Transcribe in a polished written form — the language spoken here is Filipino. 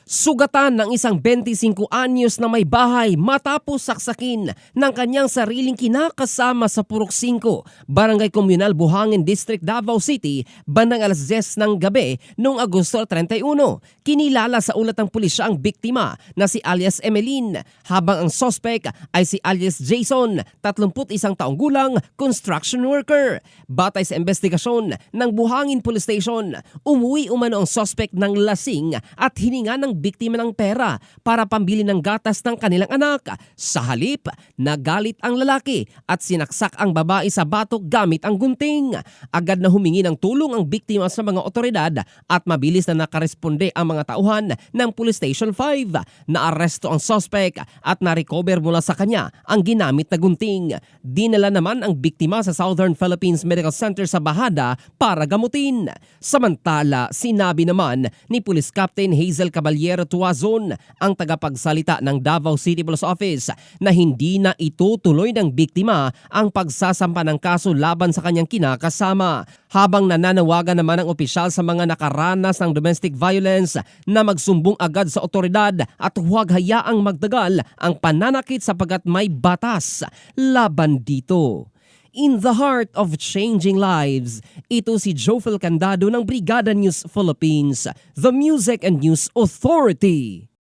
Sugatan ng isang 25 anyos na may bahay matapos saksakin ng kanyang sariling kinakasama sa Purok 5, Barangay Komunal, Buhangin District, Davao City, bandang alas 10 ng gabi noong Agosto 31. Kinilala sa ulat ng pulisya ang biktima na si alias Emeline, habang ang suspect ay si alias Jason, 31 taong gulang, construction worker. Batay sa investigasyon ng Buhangin Police Station, umuwi umano ang suspect ng lasing at hininga ng biktima ng pera para pambili ng gatas ng kanilang anak. Sa halip, nagalit ang lalaki at sinaksak ang babae sa batok gamit ang gunting. Agad na humingi ng tulong ang biktima sa mga otoridad at mabilis na nakaresponde ang mga tauhan ng Police Station 5. Naaresto ang suspect at na-recover mula sa kanya ang ginamit na gunting. Dinala naman ang biktima sa Southern Philippines Medical Center sa Bahada para gamutin. Samantala, sinabi naman ni Police Captain Hazel Caballero Tuazon, ang tagapagsalita ng Davao City Police Office, na hindi na itutuloy ng biktima ang pagsasampa ng kaso laban sa kanyang kinakasama. Habang nananawagan naman ang opisyal sa mga nakaranas ng domestic violence na magsumbong agad sa otoridad at huwag hayaang magdagal ang pananakit sapagkat may batas laban dito. In the heart of changing lives, ito si Jofel Candado ng Brigada News Philippines, the Music and News Authority.